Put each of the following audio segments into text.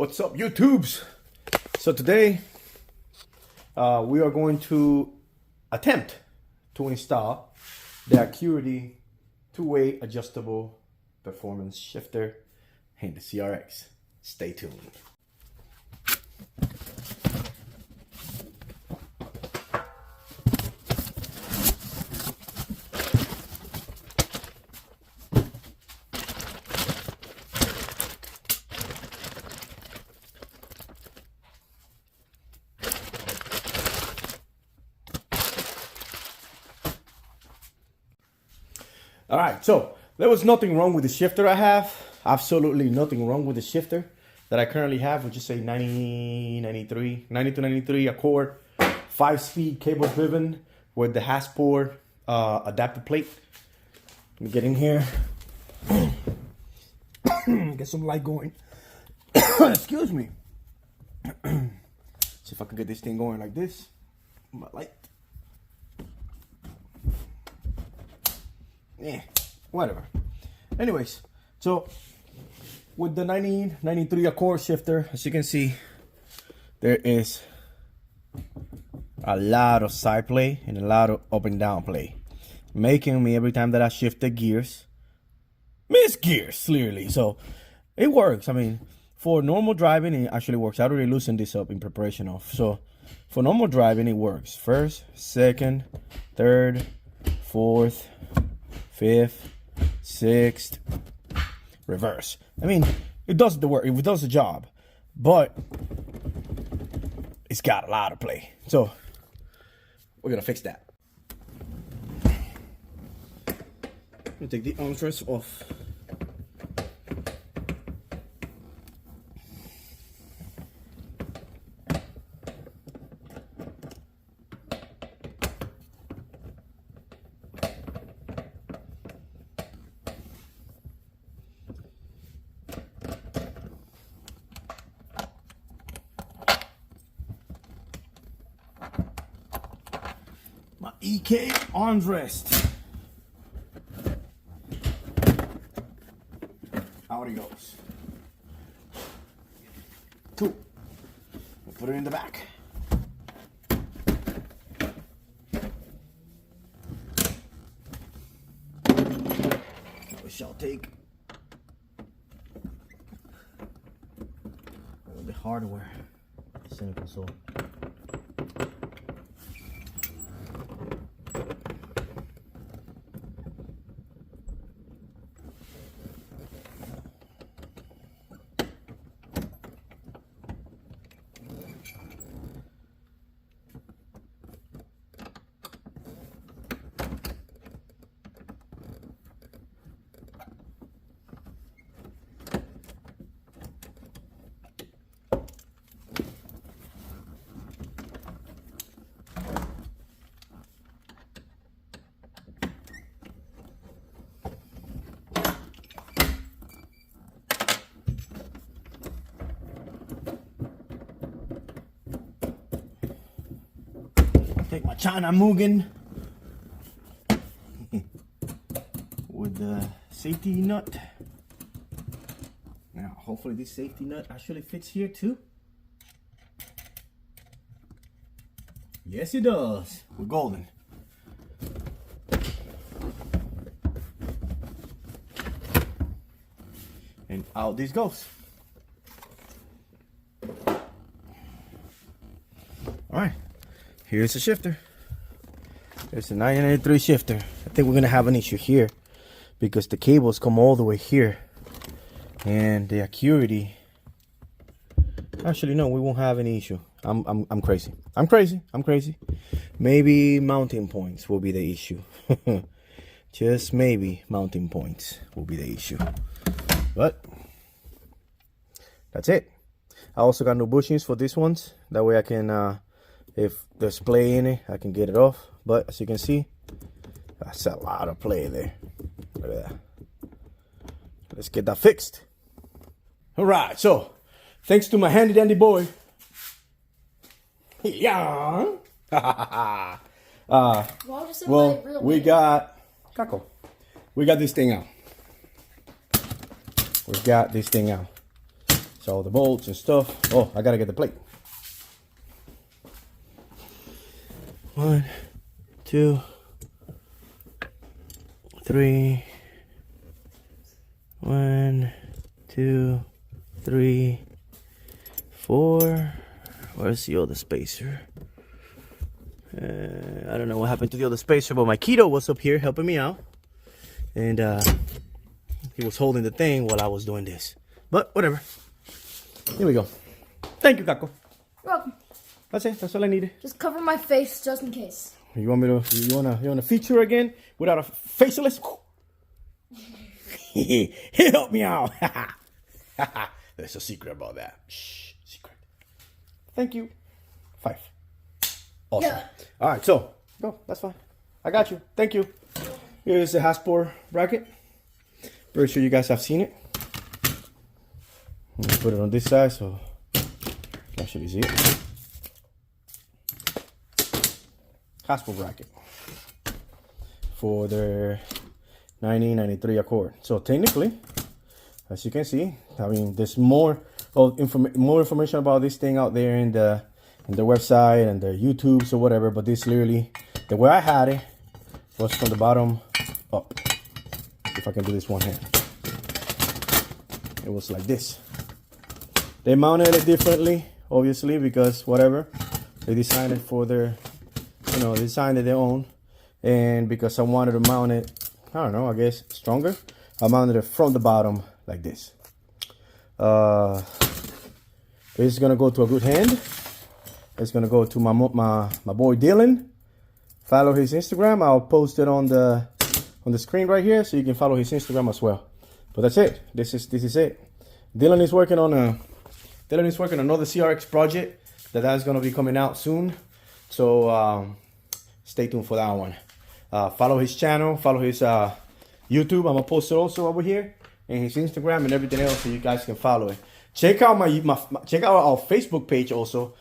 What's up, YouTubes? So today we are going to attempt to install the Acuity two-way adjustable performance shifter in the CRX. Stay tuned. All right, so there was nothing wrong with the shifter I have. Absolutely nothing wrong with the shifter that I currently have, which is a 90 to 93 Accord 5-speed cable driven with the Hasport adapter plate. Let me get in here. Get some light going. Excuse me. See if I can get this thing going like this. My light. Yeah, whatever. Anyways, so with the 93 Accord shifter, as you can see, there is a lot of side play and a lot of up and down play, making me, every time that I shift the gears, miss gears clearly. So it works. I mean, for normal driving, it actually works. I already loosened this up in preparation of. So for normal driving, it works. First, second, third, fourth, fifth, sixth, reverse. I mean, it does the work, it does the job, but it's got a lot of play. So we're gonna fix that. I'm gonna take the armrest off. My EK armrest. Out it goes. Cool. We'll put it in the back. We shall take all the hardware. Center console. Take my China Mugen with the safety nut. Now, hopefully this safety nut actually fits here too. Yes, it does. We're golden. And out this goes. All right. Here's the shifter. There's a 993 shifter. I think we're gonna have an issue here because the cables come all the way here, and the Acuity. Actually, no, we won't have any issue. I'm crazy. I'm crazy. Maybe mounting points will be the issue. Just maybe mounting points will be the issue. But that's it. I also got new bushings for these ones. That way I can. If there's play in it, I can get it off. But as you can see, that's a lot of play there. Look at that. Let's get that fixed. All right, so thanks to my handy dandy boy. Yeah. Well, we got Caco. We got this thing out. We got this thing out. So all the bolts and stuff. Oh, I gotta get the plate. 1, 2, 3. 1, 2, 3, 4. Where's the other spacer? I don't know what happened to the other spacer, but my Keto was up here helping me out. And he was holding the thing while I was doing this. But whatever. Here we go. Thank you, Kako. You're welcome. That's it. That's all I needed. Just cover my face just in case. You want me to? You wanna feature again without a facialist? He helped me out. There's a secret about that. Shh, secret. Thank you. 5. Awesome. Yeah. All right, so go. That's fine. I got you. Thank you. Here's the Hasbro bracket. Pretty sure you guys have seen it. I'm gonna put it on this side so you can actually see it. Hasbro bracket for their 1993 Accord. So technically, as you can see, I mean, there's more information about this thing out there in the website and the YouTubes or whatever. But this literally, the way I had it was from the bottom up. If I can do this one hand, it was like this. They mounted it differently, obviously, because whatever, they designed it for their, they designed it their own. And because I wanted to mount it, I don't know, I guess stronger, I mounted it from the bottom like this. This is gonna go to a good hand. It's gonna go to my boy Dylan. Follow his Instagram. I'll post it on the screen right here, so you can follow his Instagram as well. But that's it. This is it. Dylan is working on another CRX project that's gonna be coming out soon. So stay tuned for that one. Follow his channel. Follow his YouTube. I'm gonna post it also over here, and his Instagram and everything else, so you guys can follow it. Check out check out our Facebook page also.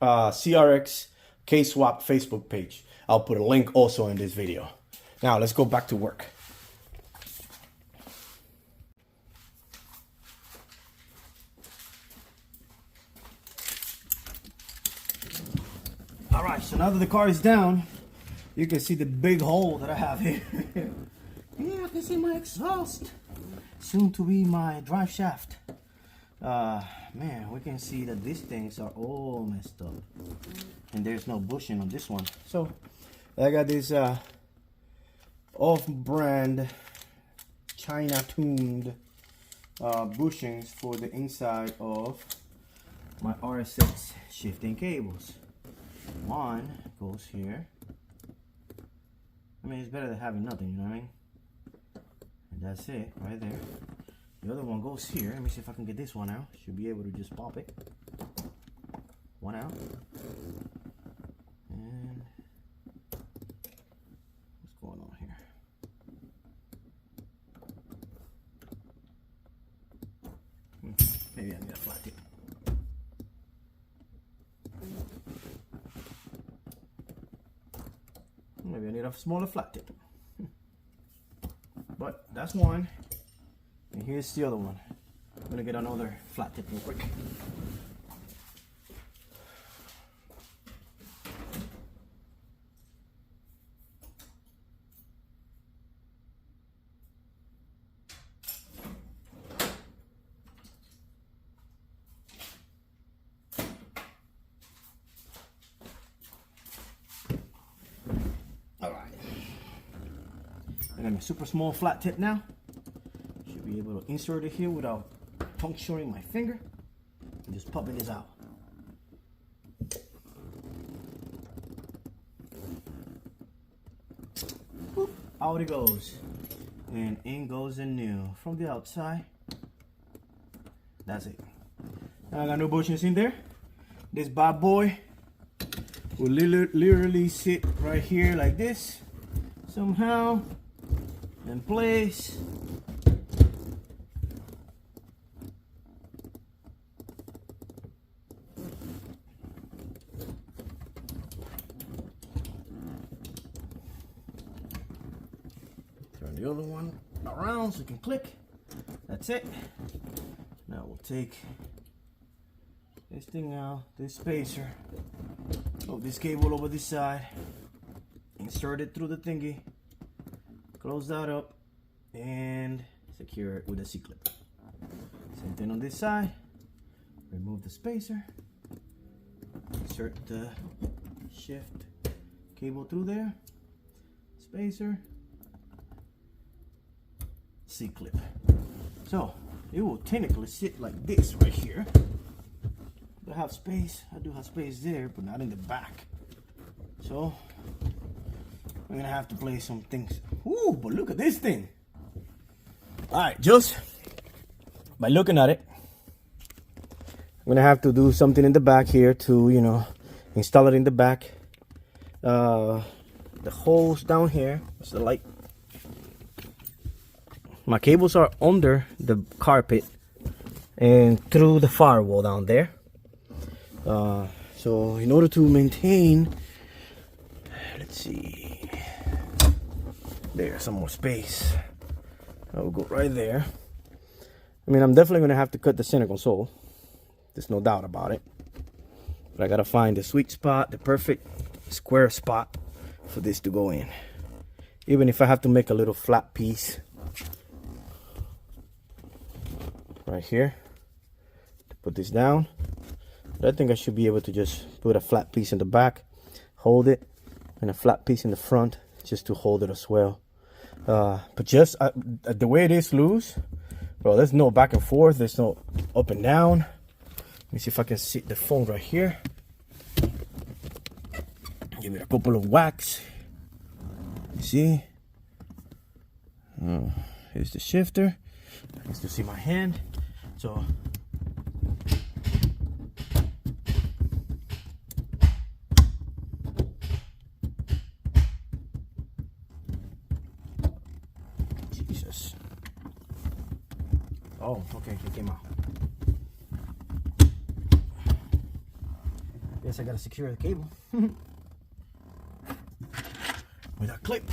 CRX K-Swap Facebook page. I'll put a link also in this video. Now let's go back to work. All right, so now that the car is down, you can see the big hole that I have here. Yeah, I can see my exhaust. Soon to be my drive shaft. Man, we can see that these things are all messed up. And there's no bushing on this one. So I got this off-brand China-tuned bushings for the inside of my RS6 shifting cables. One goes here. I mean, it's better than having nothing, you know what I mean? And that's it, right there. The other one goes here. Let me see if I can get this one out. Should be able to just pop it. One out. And what's going on here? Maybe I need a flat tip. Maybe I need a smaller flat tip. But that's one. And here's the other one. I'm gonna get another flat tip real quick. I got my super small flat tip now. Should be able to insert it here without puncturing my finger. And just popping this out. Boop, out it goes. And in goes the new from the outside. That's it. Now I got no bushings in there. This bad boy will literally sit right here like this. Somehow. In place. Turn the other one around so it can click. That's it. take this thing out, this spacer, of this cable over this side, insert it through the thingy, close that up, and secure it with a C-clip. Same thing on this side. Remove the spacer, insert the shift cable through there, spacer, C-clip. So it will technically sit like this right here. I have space. I do have space there, but not in the back. So I'm gonna have to place some things. Ooh, but look at this thing. All right, just by looking at it, I'm gonna have to do something in the back here to, you know, install it in the back. The holes down here. What's the light? My cables are under the carpet and through the firewall down there. So in order to maintain, let's see, there's some more space. I will go right there. I mean, I'm definitely gonna have to cut the center console. There's no doubt about it. But I gotta find the sweet spot, the perfect square spot for this to go in. Even if I have to make a little flat piece right here to put this down. But I think I should be able to just put a flat piece in the back, hold it, and a flat piece in the front just to hold it as well. But just the way it is loose, bro, there's no back and forth, there's no up and down. Let me see if I can sit the phone right here. Give it a couple of whacks. You see? Here's the shifter. I can still see my hand. So Jesus. Oh, okay, it came out. Guess I gotta secure the cable with a clip.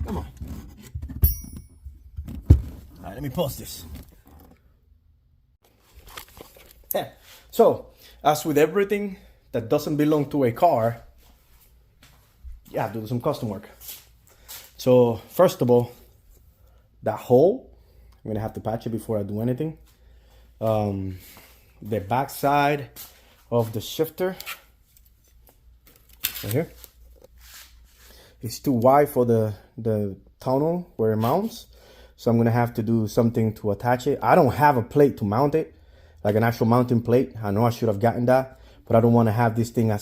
Come on. All right, let me pause this. Yeah. So, as with everything that doesn't belong to a car, you have to do some custom work. So, first of all, that hole, I'm gonna have to patch it before I do anything. The back side of the shifter, right here, it's too wide for the tunnel where it mounts. So I'm gonna have to do something to attach it. I don't have a plate to mount it, like an actual mounting plate. I know I should have gotten that, but I don't wanna have this thing I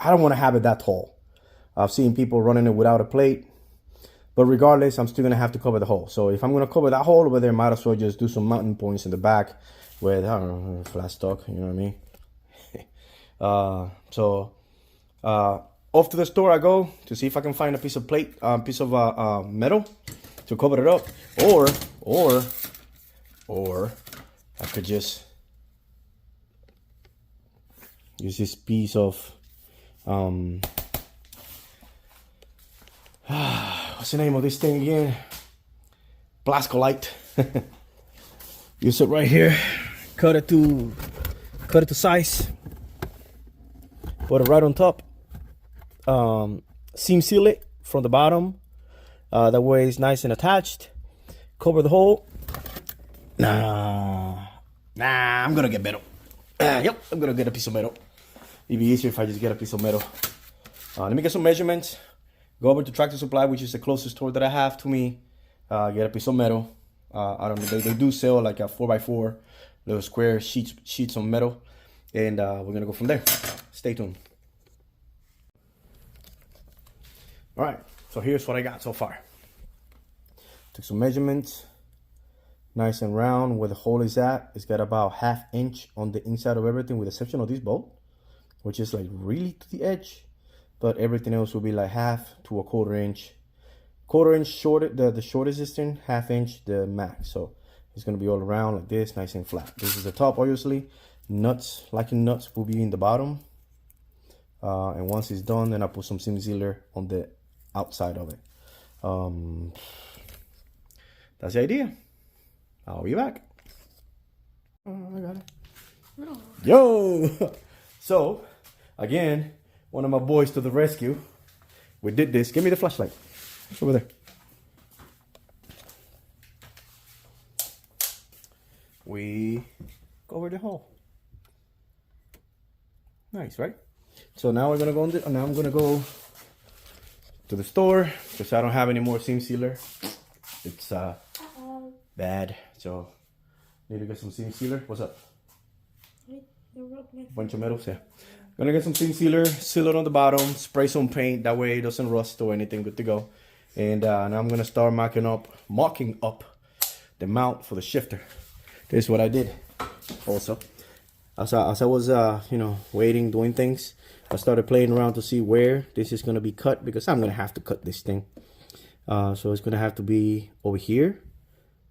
don't wanna have it that tall. I've seen people running it without a plate, but regardless, I'm still gonna have to cover the hole. So if I'm gonna cover that hole over there, might as well just do some mounting points in the back with, I don't know, flat stock, you know what I mean? Off to the store I go to see if I can find a piece of metal to cover it up, or I could just use this piece of what's the name of this thing again? Plascolite. Use it right here. Cut it to size. Put it right on top. Seam seal it from the bottom. That way it's nice and attached. Cover the hole. Nah, I'm gonna get metal. Yep, I'm gonna get a piece of metal. It'd be easier if I just get a piece of metal. Let me get some measurements. Go over to Tractor Supply, which is the closest store that I have to me. Get a piece of metal. I don't know, they do sell like a 4x4 little square sheets of metal, and we're gonna go from there. Stay tuned. All right, so here's what I got so far. Took some measurements, nice and round where the hole is at. It's got about 1/2 inch on the inside of everything, with the exception of this bolt, which is like really to the edge, but everything else will be like 1/2 to 1/4 inch. 1/4 inch short, the shortest distance, 1/2 inch the max. So it's gonna be all around like this, nice and flat. This is the top, obviously. Nuts, locking nuts will be in the bottom. And once it's done, then I put some seam sealer on the outside of it. That's the idea. I'll be back. Oh, I got it. Yo! So, again, one of my boys to the rescue. We did this. Give me the flashlight. It's over there. We covered the hole. Nice, right? So now we're gonna go. Now I'm gonna go to the store because I don't have any more seam sealer. It's bad. So need to get some seam sealer. What's up? Bunch of metals. Yeah. Gonna get some seam sealer, seal it on the bottom, spray some paint. That way it doesn't rust or anything. Good to go. And now I'm gonna start mocking up the mount for the shifter. This is what I did. Also, as I was waiting, doing things, I started playing around to see where this is gonna be cut, because I'm gonna have to cut this thing. So it's gonna have to be over here,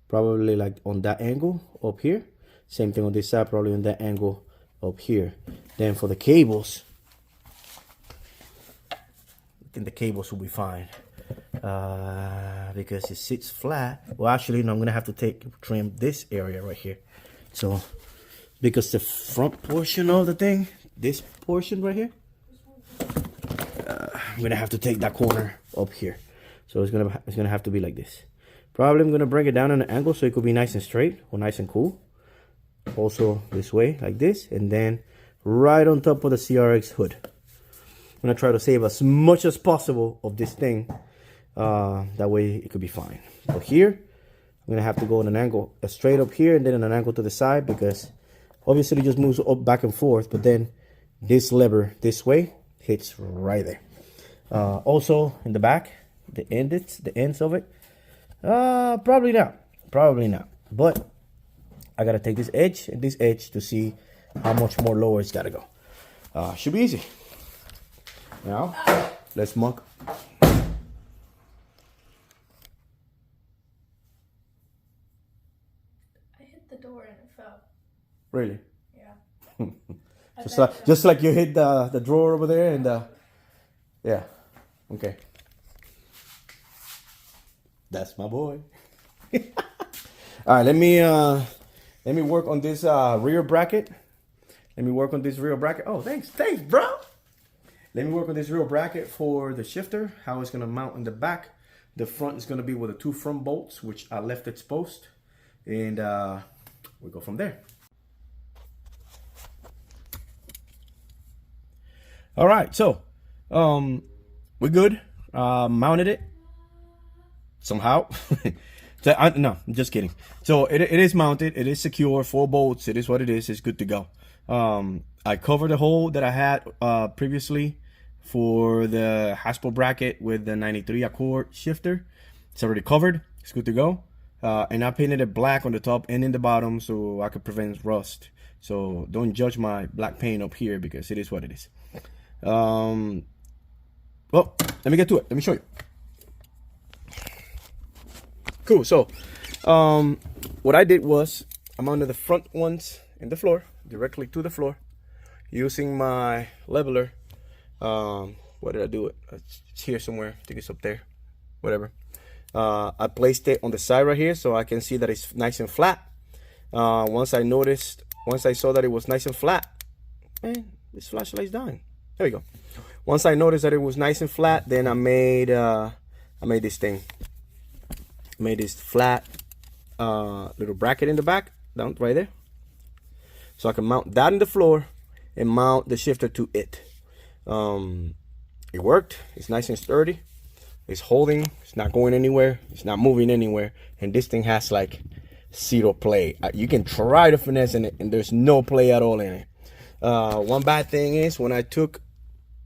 probably like on that angle up here. Same thing on this side, probably on that angle up here. Then for the cables, I think the cables will be fine, because it sits flat. Well, actually, no, I'm gonna have to trim this area right here. So because the front portion of the thing, this portion right here, I'm gonna have to take that corner up here. So it's gonna have to be like this. Probably I'm gonna bring it down on an angle so it could be nice and straight or nice and cool. Also this way, like this, and then right on top of the CRX hood. I'm gonna try to save as much as possible of this thing. That way it could be fine. But here, I'm gonna have to go on an angle straight up here and then on an angle to the side, because obviously it just moves up back and forth, but then this lever this way hits right there. Also in the back, the ends of it, probably not. But I gotta take this edge and this edge to see how much more lower it's gotta go. Should be easy. Now, let's muck. I hit the door and it fell. Really? Yeah. just like you hit the drawer over there, and yeah. Okay. That's my boy. All right, let me work on this rear bracket. Oh, thanks, bro. Let me work on this rear bracket for the shifter, how it's gonna mount in the back. The front is gonna be with the 2 front bolts, which I left exposed, and we go from there. All right, so we're good. Mounted it somehow. No, I'm just kidding. So it is mounted. It is secure. 4 bolts. It is what it is. It's good to go. I covered the hole that I had previously for the hasp bracket with the 93 Accord shifter. It's already covered. It's good to go. And I painted it black on the top and in the bottom so I could prevent rust. So don't judge my black paint up here, because it is what it is. Well, let me get to it. Let me show you. Cool. So what I did was I mounted the front ones in the floor, directly to the floor, using my leveler. Where did I do it? It's here somewhere. I think it's up there. Whatever. I placed it on the side right here so I can see that it's nice and flat. Once I saw that it was nice and flat, man, this flashlight's dying. There we go. Once I noticed that it was nice and flat, then I made this thing. Made this flat little bracket in the back, down right there, so I can mount that in the floor and mount the shifter to it. It worked. It's nice and sturdy. It's holding. It's not going anywhere. It's not moving anywhere. And this thing has like 0 play. You can try to finesse in it, and there's no play at all in it. One bad thing is when I took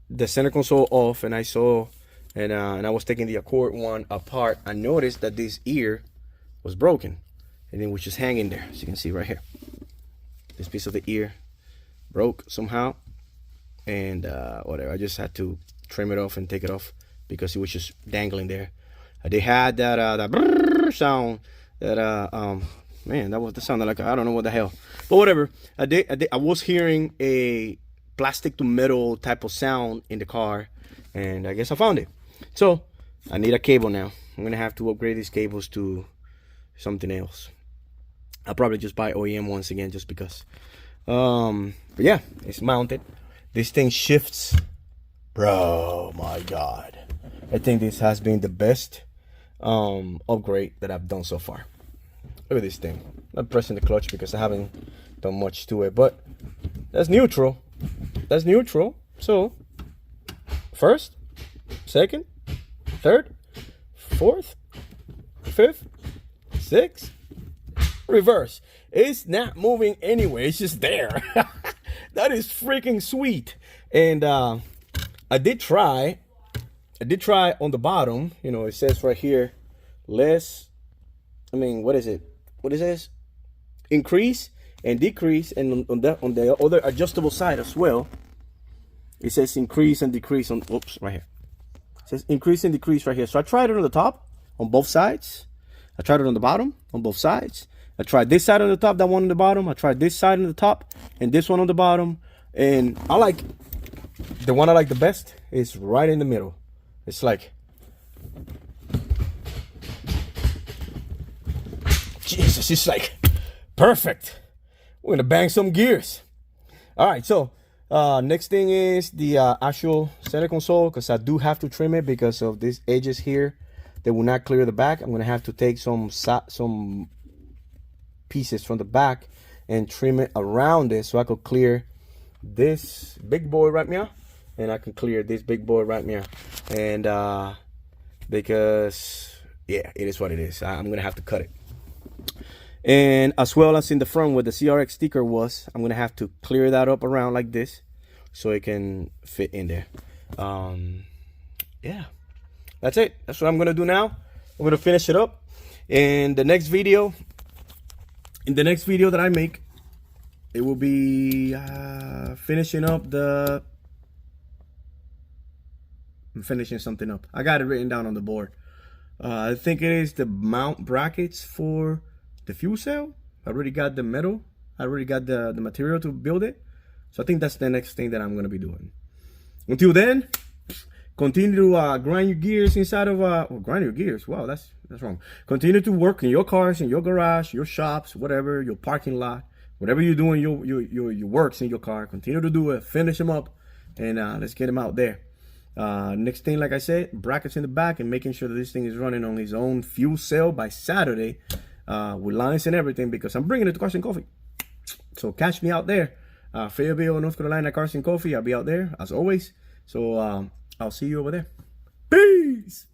the center console off and I saw, and I was taking the Accord one apart, I noticed that this ear was broken. and it was just hanging there, as you can see right here. This piece of the ear broke somehow, and whatever. I just had to trim it off and take it off because it was just dangling there. They had that brrr sound that man, that was the sound like I don't know what the hell, but whatever. I was hearing a plastic to metal type of sound in the car, and I guess I found it. So I need a cable now. I'm gonna have to upgrade these cables to something else. I'll probably just buy OEM once again just because. But yeah, it's mounted. This thing shifts. Bro, my God. I think this has been the best upgrade that I've done so far. Look at this thing. Not pressing the clutch because I haven't done much to it, but that's neutral. That's neutral. So first, second, third, fourth, fifth, sixth, reverse. It's not moving anyway. It's just there. That is freaking sweet. And I did try on the bottom. You know, it says right here, what is it? What is this? Increase and decrease. And on the other adjustable side as well, it says increase and decrease on, oops, right here. It says increase and decrease right here. So I tried it on the top on both sides. I tried it on the bottom on both sides. I tried this side on the top, that one on the bottom. I tried this side on the top and this one on the bottom. And the one I like the best is right in the middle. It's like, Jesus, it's like perfect. We're gonna bang some gears. All right, so next thing is the actual center console, because I do have to trim it because of these edges here. They will not clear the back. I'm gonna have to take some pieces from the back and trim it around it so I could clear this big boy right now, and I can clear this big boy right now. And because yeah, it is what it is. I'm gonna have to cut it. And as well as in the front where the CRX sticker was, I'm gonna have to clear that up around like this so it can fit in there. Yeah, that's it. That's what I'm gonna do now. I'm gonna finish it up. In the next video that I make, it will be finishing up I'm finishing something up. I got it written down on the board. I think it is the mount brackets for the fuel cell. I already got the metal. I already got the material to build it. So I think that's the next thing that I'm gonna be doing. Until then, continue to grind your gears inside of grind your gears. Wow, that's wrong. Continue to work in your cars, in your garage, your shops, whatever, your parking lot, whatever you're doing, your works in your car. Continue to do it. Finish them up, and let's get them out there. Next thing, like I said, brackets in the back and making sure that this thing is running on its own fuel cell by Saturday, with lines and everything, because I'm bringing it to Cars and Coffee. So catch me out there, Fayetteville, North Carolina, Cars and Coffee. I'll be out there as always. So I'll see you over there. Peace.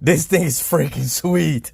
This thing is freaking sweet.